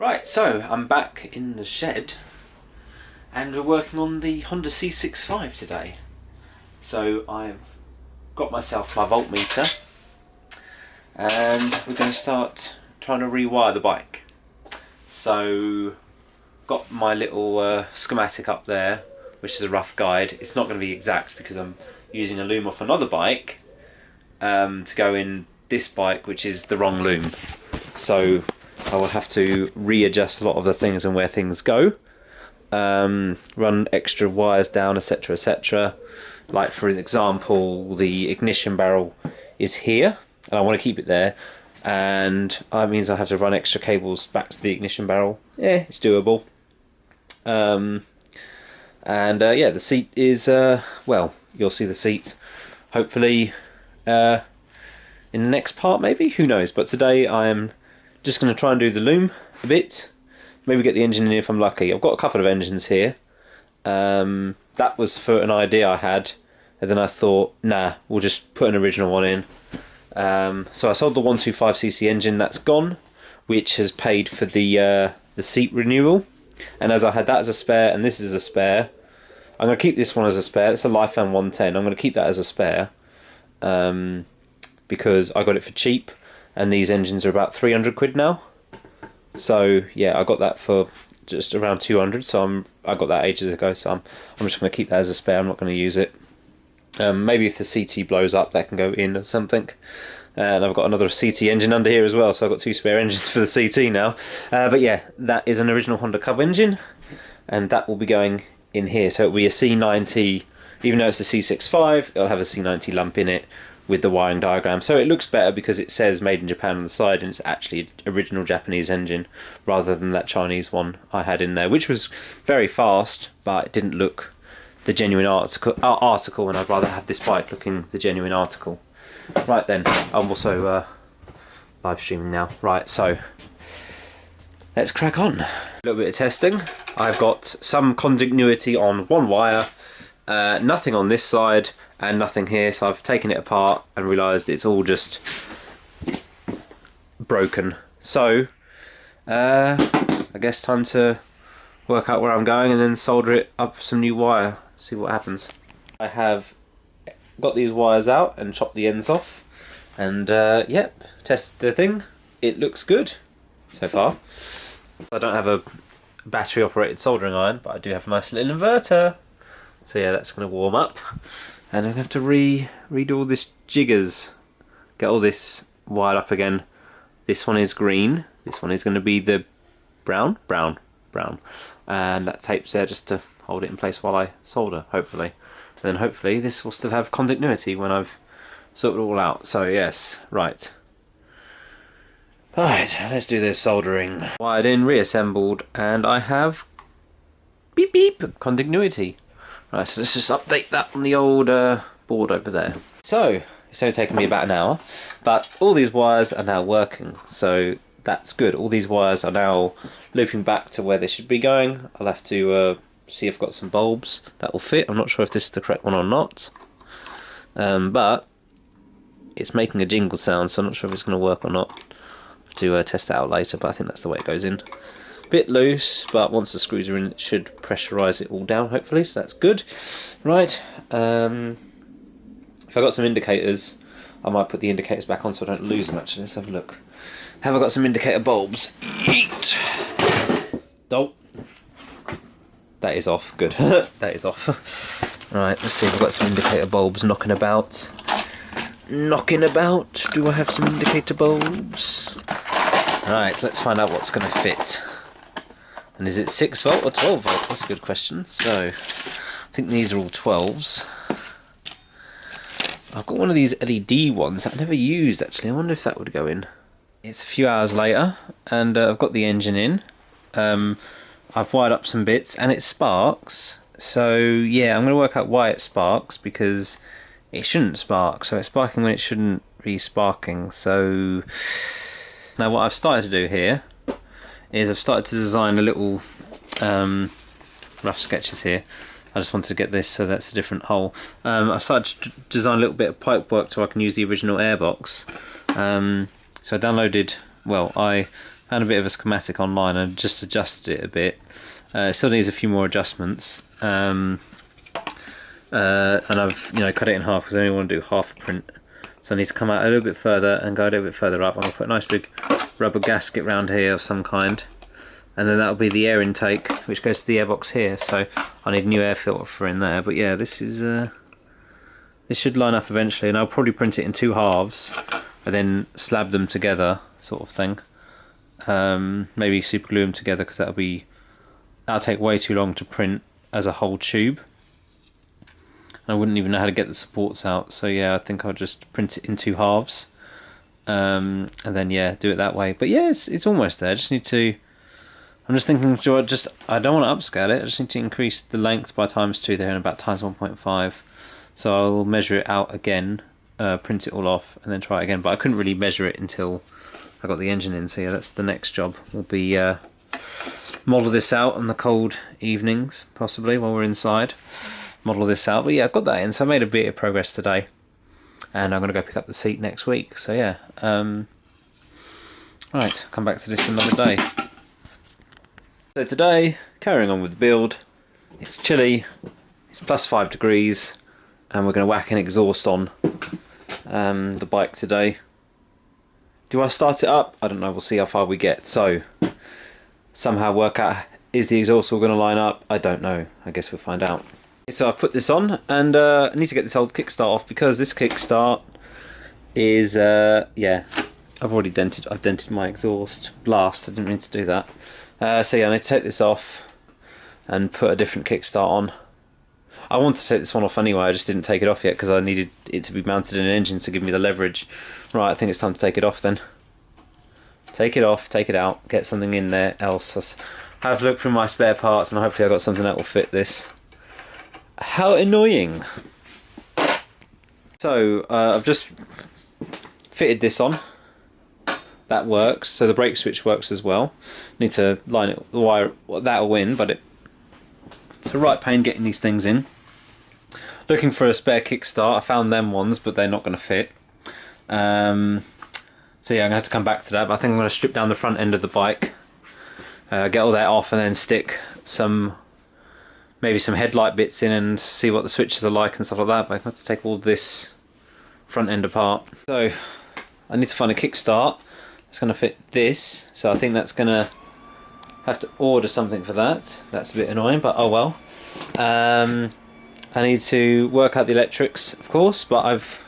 Right, so I'm back in the shed and we're working on the Honda C65 today. So I've got myself my voltmeter and we're going to start trying to rewire the bike. So got my little schematic up there, which is a rough guide. It's not going to be exact because I'm using a loom off another bike to go in this bike, which is the wrong loom. So I will have to readjust a lot of the things and where things go, run extra wires down, etc, etc. Like for example, the ignition barrel is here and I want to keep it there, and that means I have to run extra cables back to the ignition barrel. Yeah, it's doable. Yeah, the seat is well, you'll see the seat hopefully in the next part, maybe, who knows. But today I am just going to try and do the loom a bit, maybe get the engine in if I'm lucky. I've got a couple of engines here. That was for an idea I had, and then I thought, nah, we'll just put an original one in. So I sold the 125cc engine, that's gone, which has paid for the seat renewal. And as I had that as a spare, and this is a spare, I'm going to keep this one as a spare. It's a Lifan 110. I'm going to keep that as a spare because I got it for cheap, and these engines are about 300 quid now. So yeah, I got that for just around 200. So I got that ages ago. So I'm just going to keep that as a spare. I'm not going to use it. Maybe if the CT blows up, that can go in or something. And I've got another CT engine under here as well, so I've got two spare engines for the CT now. But yeah, that is an original Honda Cub engine, and that will be going in here. So it'll be a C90, even though it's a C65, it'll have a C90 lump in it with the wiring diagram. So it looks better because it says made in Japan on the side, and it's actually an original Japanese engine rather than that Chinese one I had in there, which was very fast, but it didn't look the genuine article, and I'd rather have this bike looking the genuine article. Right then, I'm also live streaming now. Right, so let's crack on. A little bit of testing. I've got some continuity on one wire, nothing on this side, and nothing here. So I've taken it apart and realised it's all just broken. So I guess time to work out where I'm going and then solder it up some new wire. See what happens. I have got these wires out and chopped the ends off, and yep, tested the thing. It looks good so far. I don't have a battery operated soldering iron, but I do have a nice little inverter. So yeah, that's going to warm up, and I'm going to have to redo all this jiggers, get all this wired up again. This one is green, this one is going to be the brown, and that tape's there just to hold it in place while I solder, hopefully. And then hopefully this will still have continuity when I've sorted it all out. So yes, right. Right, let's do this soldering. Wired in, reassembled, and I have beep beep continuity. Right, so let's just update that on the old board over there. So it's only taken me about an hour, but all these wires are now working, so that's good. All these wires are now looping back to where they should be going. I'll have to see if I've got some bulbs that will fit. I'm not sure if this is the correct one or not, but it's making a jingle sound, so I'm not sure if it's going to work or not. I'll have to test it out later, but I think that's the way it goes in. Bit loose, but once the screws are in, it should pressurise it all down, hopefully, so that's good. Right, if I got some indicators, I might put the indicators back on so I don't lose them. Actually, let's have a look. Have I got some indicator bulbs? Yeet! Oh, that is off. Good. That is off. Right, let's see if I've got some indicator bulbs knocking about. Do I have some indicator bulbs? Right, let's find out what's going to fit. And is it 6 volt or 12 volt? That's a good question. So, I think these are all 12s. I've got one of these LED ones that I've never used, actually. I wonder if that would go in. It's a few hours later, and I've got the engine in. I've wired up some bits, and it sparks. So, yeah, I'm going to work out why it sparks, because it shouldn't spark. So it's sparking when it shouldn't be sparking. So, now what I've started to do here is I've started to design a little rough sketches here. I just wanted to get this, so that's a different hole. I've started to design a little bit of pipe work so I can use the original airbox. So I downloaded well, I found a bit of a schematic online and just adjusted it a bit. It still needs a few more adjustments, and I've cut it in half because I only want to do half a print. So I need to come out a little bit further and go a little bit further up. I'm going to put a nice big rubber gasket round here of some kind, and then that'll be the air intake which goes to the airbox here. So I need a new air filter for in there. But yeah, this should line up eventually, and I'll probably print it in 2 halves and then slab them together, sort of thing. Maybe super glue them together because that'll take way too long to print as a whole tube. I wouldn't even know how to get the supports out, so yeah, I think I'll just print it in 2 halves, and then yeah, do it that way. But yeah, it's almost there. I just need to. I'm just thinking, I don't want to upscale it. I just need to increase the length by ×2 there and about ×1.5. So I'll measure it out again, print it all off, and then try it again. But I couldn't really measure it until I got the engine in. So yeah, that's the next job. Will be model this out on the cold evenings, possibly while we're inside. Model this out. But yeah, I've got that in. So I made a bit of progress today, and I'm going to go pick up the seat next week. So yeah, right, come back to this another day. So today, carrying on with the build. It's chilly. It's +5 degrees. And we're going to whack an exhaust on the bike today. Do I start it up? I don't know, we'll see how far we get. So, somehow work out, is the exhaust all going to line up? I don't know, I guess we'll find out. So I've put this on, and I need to get this old kickstart off, because this kickstart is, yeah, I've dented my exhaust blast, I didn't mean to do that. So yeah, I need to take this off and put a different kickstart on. I wanted to take this one off anyway, I just didn't take it off yet because I needed it to be mounted in an engine to give me the leverage. Right, I think it's time to take it off then. Take it off, take it out, get something in there else. Have a look through my spare parts and hopefully I've got something that will fit this. How annoying. So, I've just fitted this on. That works, so the brake switch works as well. Need to line it, the wire, that'll win, but it's a right pain getting these things in. Looking for a spare kickstart. I found them ones, but they're not going to fit. So yeah, I'm going to have to come back to that. But I think I'm going to strip down the front end of the bike, get all that off, and then stick maybe some headlight bits in and see what the switches are like and stuff like that. But I have to take all this front end apart. So I need to find a kickstart. It's going to fit this. So I think that's going to have to order something for that. That's a bit annoying, but oh well. I need to work out the electrics, of course, but I've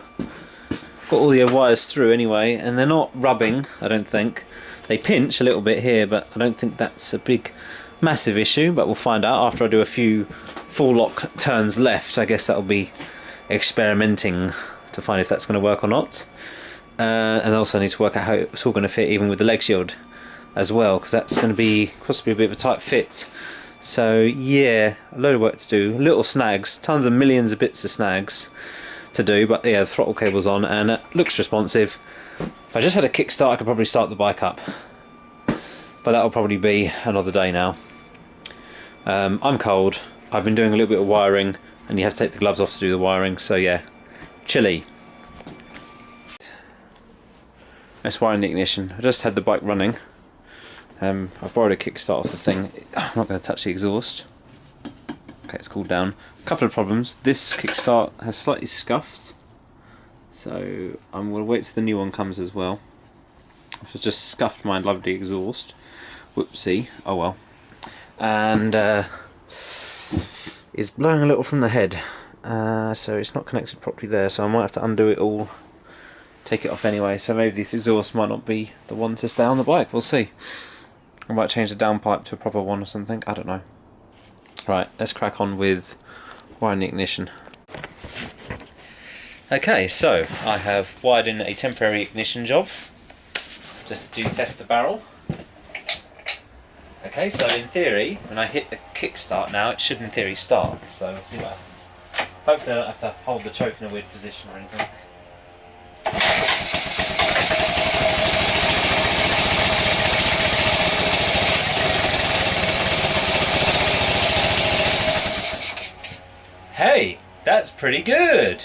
got all the wires through anyway, and they're not rubbing, I don't think. They pinch a little bit here, but I don't think that's a massive issue, but we'll find out after I do a few full lock turns left. I guess that'll be experimenting to find if that's going to work or not. And also I need to work out how it's all going to fit even with the leg shield as well, because that's going to be possibly a bit of a tight fit. So yeah, a load of work to do, little snags, tons of millions of bits of snags to do, but yeah, the throttle cable's on and it looks responsive. If I just had a kickstart I could probably start the bike up, but that'll probably be another day now. I'm cold, I've been doing a little bit of wiring, and you have to take the gloves off to do the wiring, so yeah, chilly. Let's wire in the ignition. I just had the bike running. I've borrowed a kickstart off the thing. I'm not going to touch the exhaust. Okay, it's cooled down. A couple of problems. This kickstart has slightly scuffed, so I'm going to wait till the new one comes as well. I've just scuffed my lovely exhaust. Whoopsie. Oh well. And it's blowing a little from the head, so it's not connected properly there. So I might have to undo it all, take it off anyway. So maybe this exhaust might not be the one to stay on the bike. We'll see. I might change the downpipe to a proper one or something, I don't know. Right, let's crack on with wiring the ignition. Okay, so I have wired in a temporary ignition job, just to test the barrel. Okay, so in theory, when I hit the kickstart now, it should in theory start, so we'll see what happens. Hopefully I don't have to hold the choke in a weird position or anything. Hey, that's pretty good.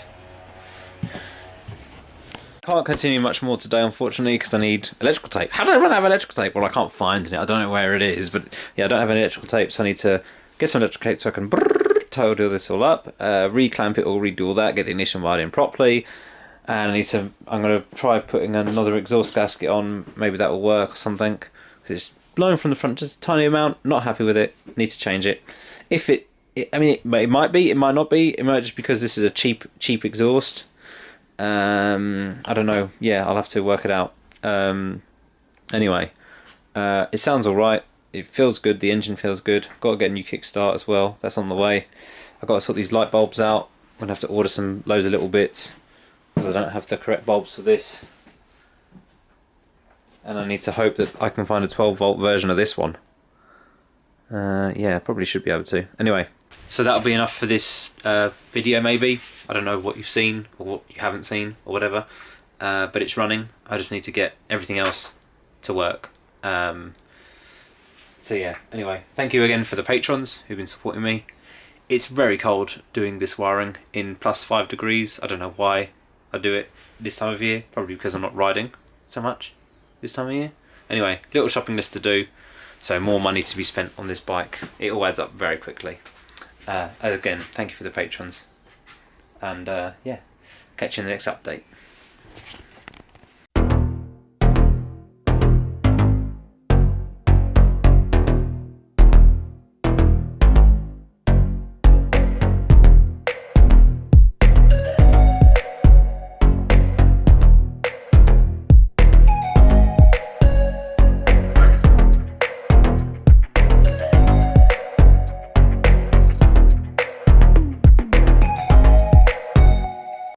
can't continue much more today, unfortunately, because I need electrical tape. How do I run out of electrical tape? Well, I can't find it. I don't know where it is, but yeah, I don't have any electrical tape, so I need to get some electrical tape so I can total this all up, reclamp it all, redo all that, get the ignition wired in properly, and I'm going to try putting another exhaust gasket on. Maybe that will work or something, because it's blowing from the front just a tiny amount. Not happy with it. Need to change it. If I mean, it might be, it might not be. It might just because this is a cheap exhaust. I don't know. Yeah, I'll have to work it out. Anyway, it sounds alright. It feels good. The engine feels good. Got to get a new kickstart as well. That's on the way. I've got to sort these light bulbs out. I'm going to have to order loads of little bits because I don't have the correct bulbs for this. And I need to hope that I can find a 12-volt version of this one. Yeah, probably should be able to. Anyway, so that'll be enough for this video maybe. I don't know what you've seen or what you haven't seen or whatever, but it's running. I just need to get everything else to work. So yeah, anyway, thank you again for the patrons who've been supporting me. It's very cold doing this wiring in +5 degrees. I don't know why I do it this time of year, probably because I'm not riding so much this time of year. Anyway, little shopping list to do. So more money to be spent on this bike. It all adds up very quickly. Again, thank you for the patrons. And yeah, catch you in the next update.